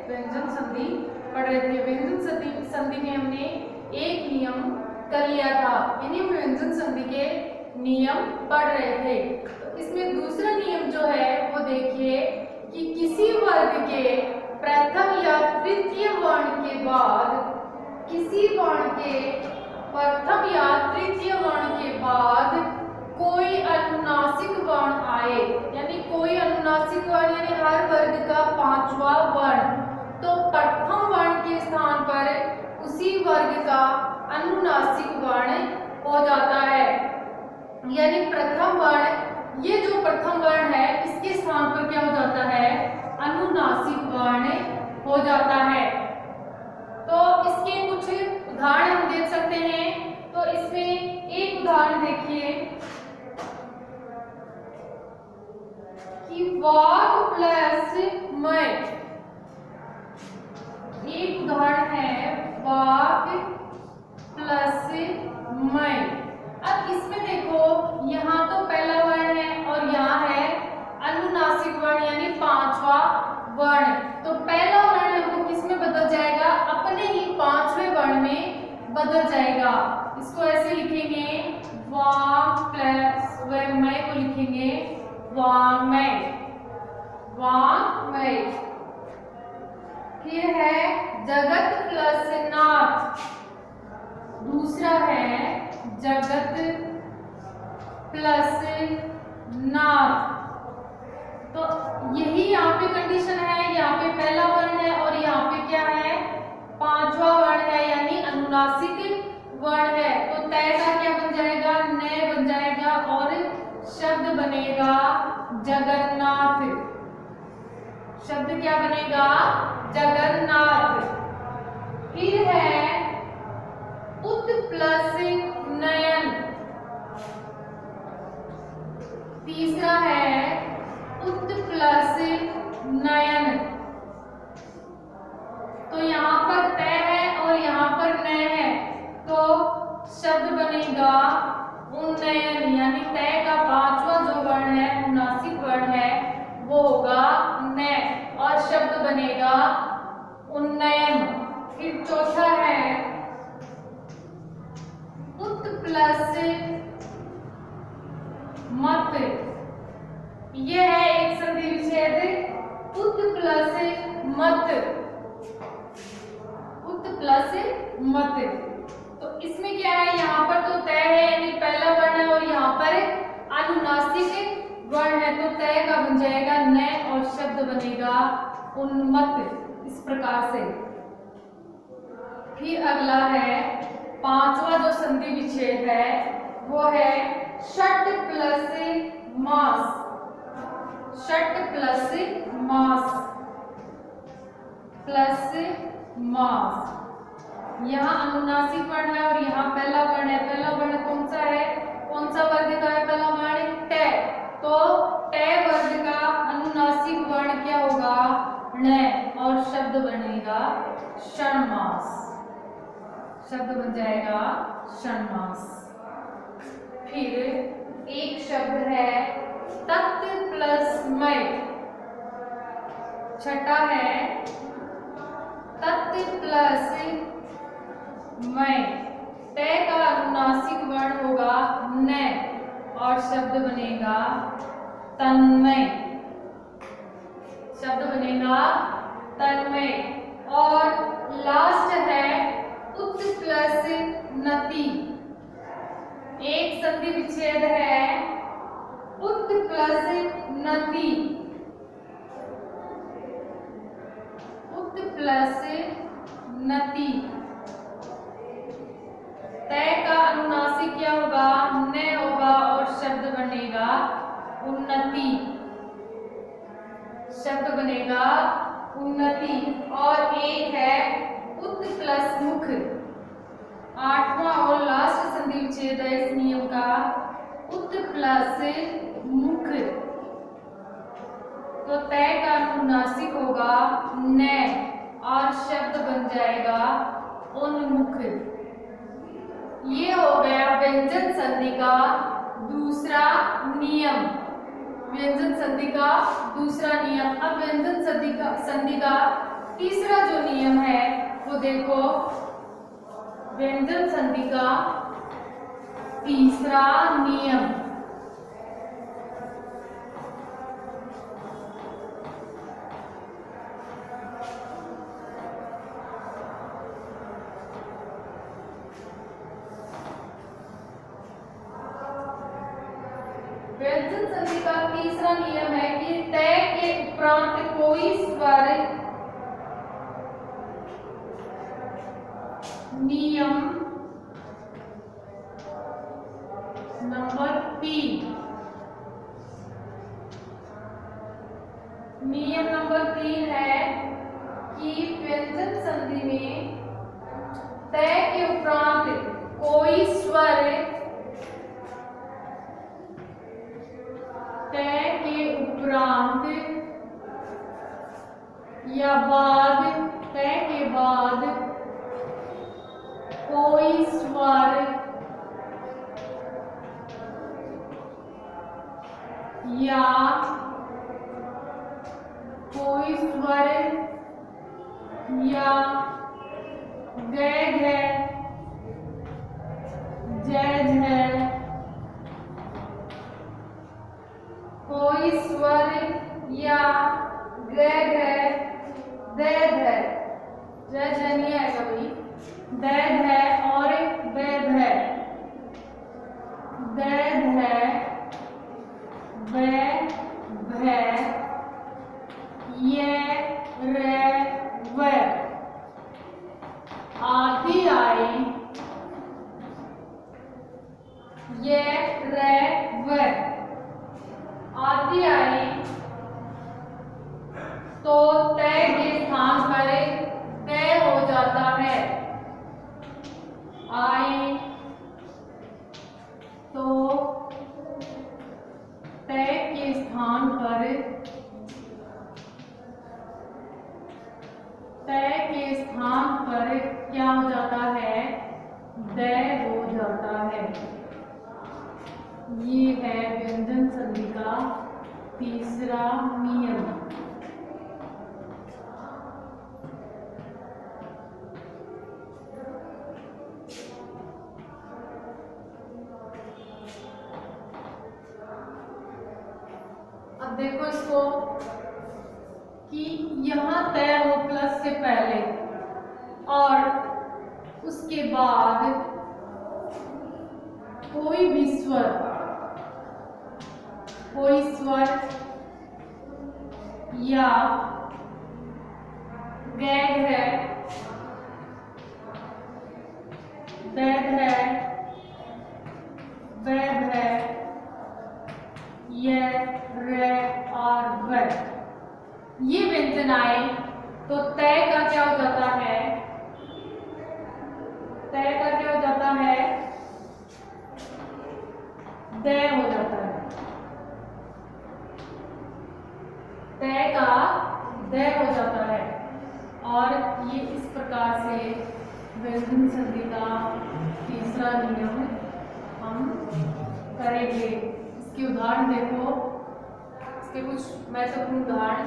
व्यंजन संधि पढ़ रहे थे। व्यंजन संधि में हमने एक नियम कर लिया था, यानी हम व्यंजन संधि के नियम पढ़ रहे थे। तो इसमें दूसरा नियम जो है वो देखिए कि किसी वर्ग के प्रथम या तृतीय वर्ण के बाद, किसी वर्ण के प्रथम या तृतीय वर्ण के बाद कोई अनुनासिक वर्ण आए, यानी कोई अनुनासिक वर्ण यानी हर वर्ग का पांचवा वर्ण, तो प्रथम वर्ण के स्थान पर उसी वर्ग का अनुनासिक वर्ण हो जाता है। यानी प्रथम वर्ण, ये जो प्रथम वर्ण है इसके स्थान पर क्या हो जाता है, अनुनासिक वर्ण हो जाता है। तो इसके कुछ उदाहरण हम देख सकते हैं। तो इसमें एक उदाहरण देखिए कि वाक प्लस मैं, एक उदाहरण है वाक प्लस मैं। अब इसमें देखो यहाँ तो पहला वर्ण है और यहाँ है अनुनासिक वर्ण यानी पांचवा वर्ण। तो पहला वर्ण है वो किस में बदल जाएगा, अपने ही पांचवें वर्ण में बदल जाएगा। इसको ऐसे लिखेंगे वाक प्लस मैं को लिखेंगे वांग्मय, वांग्मय। फिर है जगत प्लस नाथ, दूसरा है जगत प्लस नाथ। तो यही यहाँ पे कंडीशन है, यहाँ पे पहला वर्ण है और यहाँ पे क्या है, पांचवा वर्ण है यानी अनुनासिक वर्ण है। तो तय का क्या बन जाएगा, न बन जाएगा और शब्द बनेगा जगन्नाथ। शब्द क्या बनेगा, जगन्नाथ। फिर है उत प्लस नयन, तीसरा है उत प्लस नयन। तो यहाँ पर तय है और यहाँ पर नय है, तो शब्द बनेगा उन्नयन, यानी तय का पांचवा जो वर्ण है अनुनासिक वर्ण है वो होगा न और शब्द बनेगा उन्नयन। फिर चौथा है उत प्लस मत, यह है एक संधि विच्छेद उत प्लस मत, उत प्लस मत। तो इसमें क्या है, यहाँ पर तो तय है यानी पहला वर्ण है और यहाँ पर अनुनासिक वर्ण है, तो तय का बन जाएगा न और शब्द बनेगा उन्मत्त, इस प्रकार से। फिर अगला है पांचवा जो संधि विच्छेद है वो है षट प्लस मास, षट प्लस मास, प्लस मास। यहाँ अनुनासिक वर्ण है और यहाँ पहला वर्ण है। पहला वर्ण कौन सा है, कौन सा वर्ग का है पहला वर्ण, ट। तो ट वर्ग का अनुनासिक वर्ण क्या होगा, न और शब्द बनेगा षण्मास, शब्द बन जाएगा षण्मास। फिर एक शब्द है तत् प्लस मय, छठा है तत् प्लस मय। तय का अनुनासिक वर्ण होगा न और शब्द बनेगा तन्मय, शब्द बनेगा तन्मय। और लास्ट है उत प्लस नति, एक संधि विच्छेद है उत प्लस नति, उत प्लस नति। तय का अनुनासिक क्या होगा, न होगा और शब्द बनेगा उन्नति, शब्द बनेगा उन्नति। और एक है उत प्लस मुख, आठवां और लास्ट संधि विच्छेद है इस नियम का, उत प्लस मुख। तो तय का अनुनासिक होगा न और शब्द बन जाएगा उन्मुख। ये हो गया व्यंजन संधि का दूसरा नियम, व्यंजन संधि का दूसरा नियम। अब व्यंजन संधि का तीसरा जो नियम है वो देखो, व्यंजन संधि का तीसरा नियम। व्यंजन संधि का तीसरा नियम है कि तय के उपरांत कोई स्वर, नियम नंबर 3, नियम नंबर 3 है कि व्यंजन संधि में तय के उपरांत कोई स्वर, तय के उपरांत या बाद, तय के बाद कोई स्वर या कोई स्वर या गैग है, जैज है, कोई स्वर या गैग है, दैद है, जैज है नहीं आएगा भाई, दैद है और वैद है, दैद है, वैद है, ये रे वे आदि आई, ये रे वे आदि आई तो तय के स्थान पर तय हो जाता है। आई तो तय के स्थान पर, तय के स्थान पर क्या हो जाता है, दय हो जाता है। ये है व्यंजन संधि का तीसरा नियम। अब देखो इसको कि यहाँ तय हो प्लस से पहले और उसके बाद कोई भी स्वर, कोई स्वर या गैग है, दैद है, वैद है, ये रे और वे, ये व्यंजन आए तो तय का क्या हो जाता है, तय का क्या हो जाता है, दय हो जाता है, तय का दय हो जाता है। और ये इस प्रकार से व्यंजन संधि का तीसरा नियम हम करेंगे। इसके उदाहरण देखो, इसके कुछ महत्वपूर्ण उदाहरण।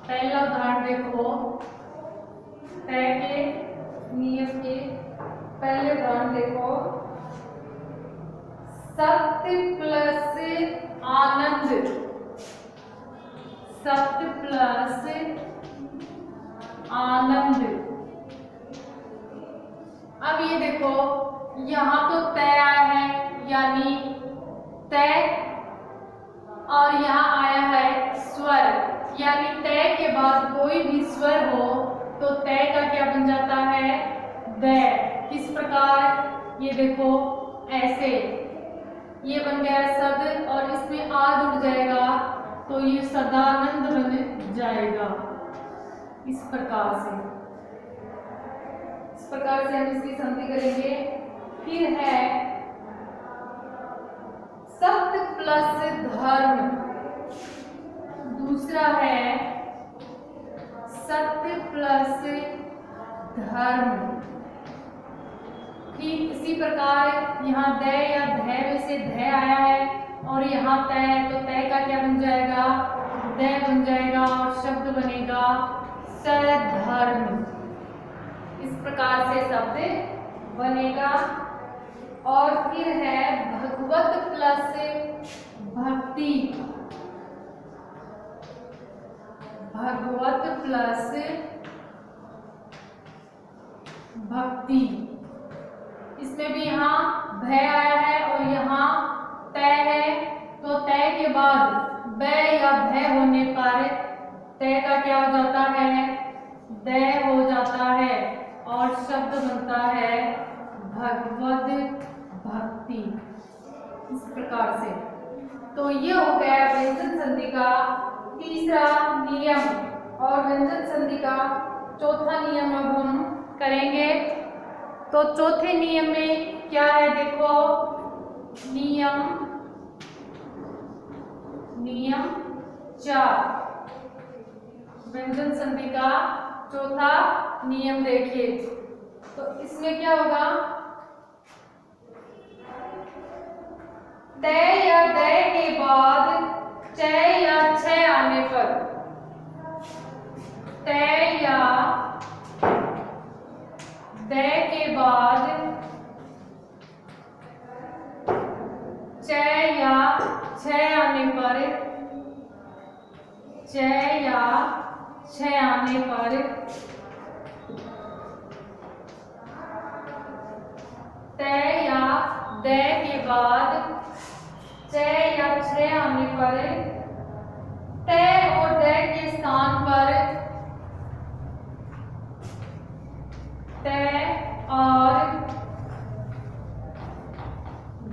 पहला उदाहरण देखो, तय के नियम के पहले उदाहरण देखो, सत्य प्लस आनंद, सत्य प्लस आनंद। अब ये देखो यहाँ तो तय आया है यानी तय, और यहाँ आया है स्वर यानी तय के बाद कोई भी स्वर हो तो तय का क्या बन जाता है, दय। किस प्रकार, ये देखो ऐसे, ये बन गया सद और इसमें आ जुड़ जाएगा तो ये सदानंद बन जाएगा। इस प्रकार से हम इसकी संधि करेंगे। फिर है सत्य प्लस धर्म, दूसरा है सत्य प्लस धर्म। ठीक इसी प्रकार यहाँ द या ध में से ध आया है और यहाँ त, तो त का क्या बन जाएगा, द बन जाएगा और शब्द बनेगा सधर्म। इस प्रकार से शब्द बनेगा। और फिर है भगवत प्लस भक्ति, भगवत प्लस भक्ति। इसमें भी यहाँ भ आया है और यहाँ त है, तो त के बाद ब या भ होने पर त का क्या हो जाता है, द हो जाता है और शब्द बनता है भगवत भक्ति। इस प्रकार से तो ये हो गया व्यंजन संधि का तीसरा नियम। और व्यंजन संधि का चौथा नियम अब हम करेंगे। तो चौथे नियम में क्या है, देखो नियम 4, व्यंजन संधि का चौथा नियम देखिए। तो इसमें क्या होगा, त या द के बाद च या छ आने पर, त या द के बाद च या छ आने पर, च या छ आने पर त या द के बाद च या छ आने पर त और द के स्थान पर त और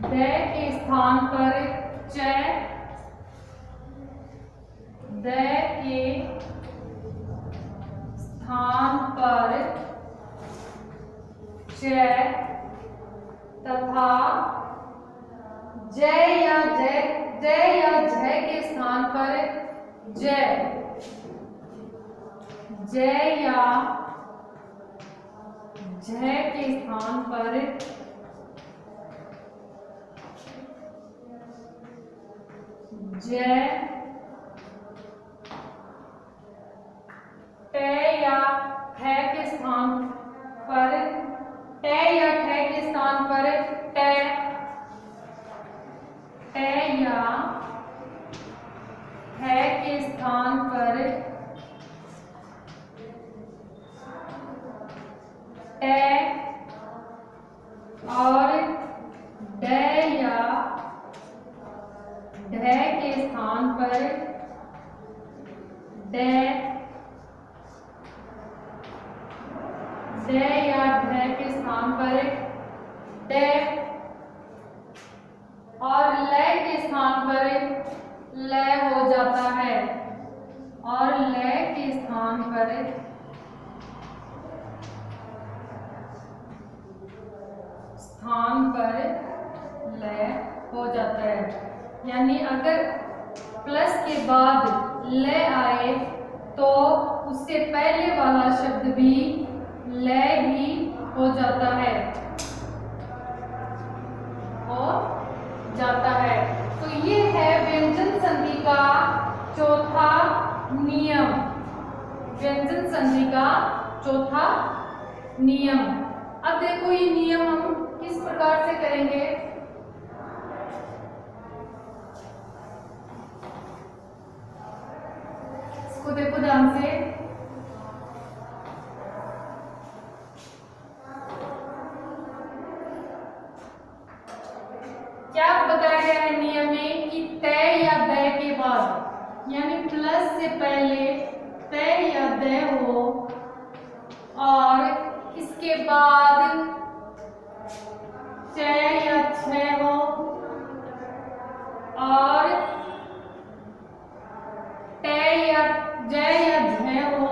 द के स्थान पर च, द के स्थान पर च तथा ज या झ के स्थान पर ज, ज या झ के स्थान पर ज, ट या ठ के स्थान पर, ट या ठ के स्थान पर ट, ट या ठ के स्थान पर ट और ड या ढ के स्थान पर ड, ड या ढ के स्थान पर ड और ल के स्थान पर ल हो जाता है और ल के स्थान पर ल हो जाता है। यानी अगर प्लस के बाद ल आए तो उससे पहले वाला शब्द भी ल ही हो जाता है, हो जाता है। तो ये है व्यंजन संधि का चौथा नियम, व्यंजन संधि का चौथा नियम। अब देखो ये नियम हम किस प्रकार से करेंगे। इसको देखो ध्यान से, क्या बताया गया है नियम में कि त या द के बाद, यानी प्लस से पहले त या द हो और इसके बाद च या छ हो और ट या ज या झ हो,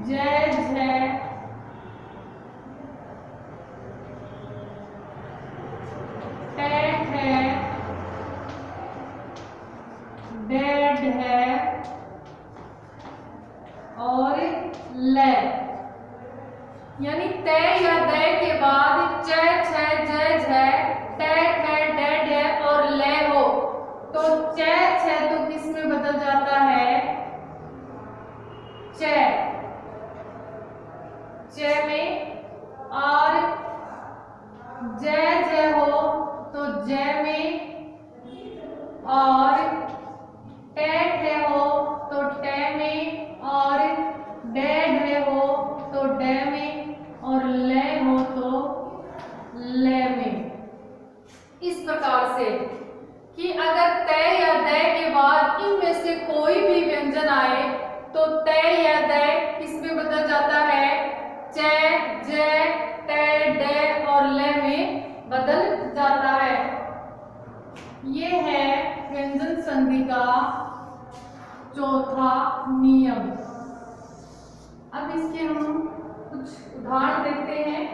ज झ ट ठ ड ढ और ल। यानी ते या दे के बाद च छ ज झ टे ठे डे डे और ले हो तो च छ तो किस में बदल जाता है? च में। और ज झ हो तो ज में। और टे ठे हो तो टे में। और डे ढे हो तो डे में। और ले हो तो ले में। इस प्रकार से कि अगर तय या दय के बाद इनमें से कोई भी व्यंजन आए तो तय या दय किस में बदल जाता है? च ज टे डे और ले में बदल जाता है। ये है व्यंजन संधि का चौथा नियम। अब इसके हम कुछ उदाहरण देखते हैं।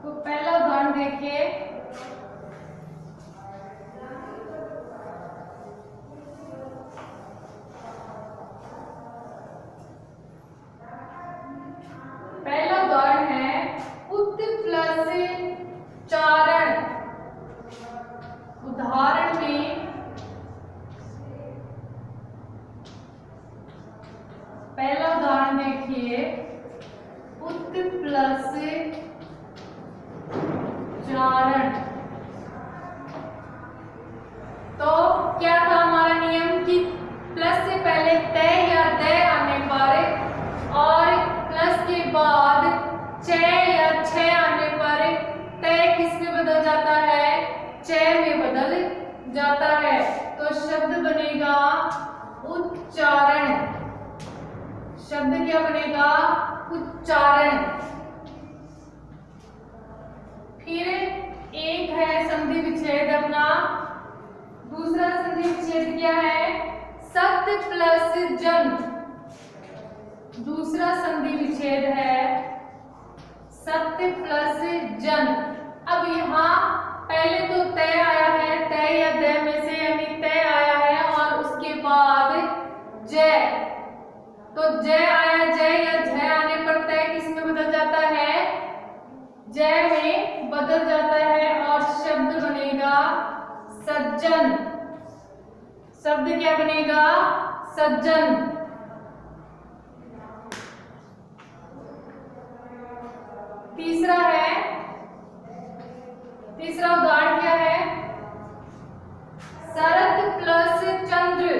तो पहला उदाहरण देखिए। पहला उदाहरण है उत प्लस चारण। उदाहरण में पहला उदाहरण देखिए। उत प्लस चारण। तो क्या था हमारा नियम कि प्लस से पहले तय या दय आने पर और प्लस के बाद च या छ आने पर तय किस में बदल जाता है? च में बदल जाता है। तो शब्द बनेगा उच्चारण। शब्द क्या बनेगा? उच्चारण। फिर एक है संधि विच्छेद अपना। दूसरा संधि विच्छेद क्या है? सत प्लस जन। दूसरा संधि विच्छेद है सत्य प्लस जन। अब यहाँ पहले तो तय आया है, तय या दय में से, यानी तय आया है और उसके बाद जय। तो जय आया, जय या झ आने पर तय किस में बदल जाता है? जय में बदल जाता है और शब्द बनेगा सज्जन। शब्द क्या बनेगा? सज्जन। तीसरा उदाहरण क्या है? शरद प्लस चंद्र।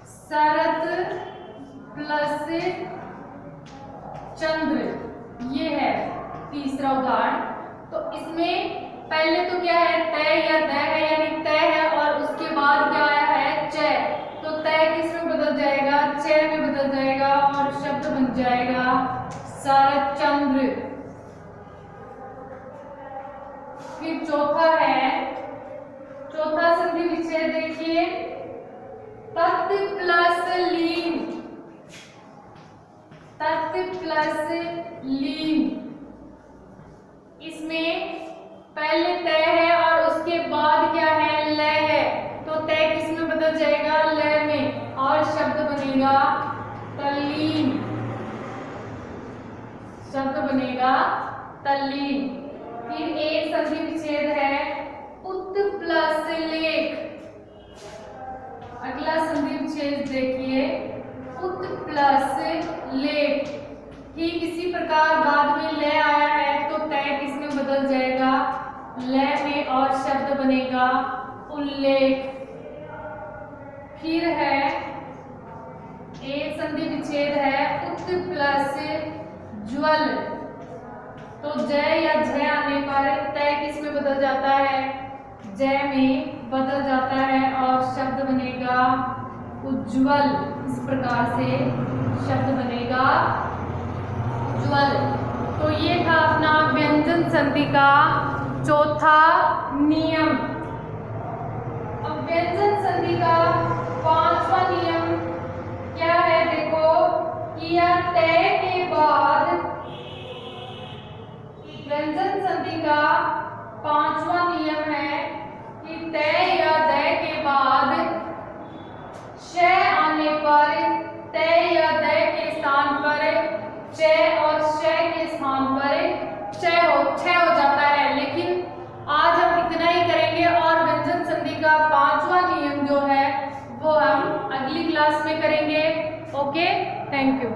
शरद प्लस चंद्र, ये है तीसरा उदाहरण। तो इसमें पहले तो क्या है? तय या दय है, यानी तय है और उसके बाद क्या आया है? च। तो तय किस में बदल जाएगा? च में बदल जाएगा और शब्द बन जाएगा शरद चंद्र। फिर चौथा संधि विच्छेद देखिए। तत् प्लस लीन। तत् प्लस लीन। इसमें पहले तय है और उसके बाद क्या है? लय है। तो तय किस में बदल जाएगा? लय में और शब्द बनेगा तल्लीन। शब्द बनेगा तल्लीन। फिर एक संधि विच्छेद है उत प्लस लेख। अगला संधि विच्छेद देखिए। उत प्लस लेख। ठीक इसी प्रकार बाद में ले आया है तो तय किस में बदल जाएगा? लय में और शब्द बनेगा उल्लेख। फिर है एक संधि विच्छेद है उत प्लस ज्वल। तो जय या झ आने पर तय किस में बदल जाता है? जय में बदल जाता है और शब्द बनेगा उज्ज्वल। इस प्रकार से शब्द बनेगा उज्ज्वल। तो ये था अपना व्यंजन संधि का चौथा नियम। अब व्यंजन संधि का पांचवा नियम क्या है? देखो कि यह तय के बाद व्यंजन संधि का पांचवा नियम है कि तय या दय के बाद श आने पर तय या दय के स्थान पर च और छह हो जाता है, लेकिन आज हम इतना ही करेंगे और व्यंजन संधि का 5वां नियम जो है वो हम अगली क्लास में करेंगे। Okay, thank you.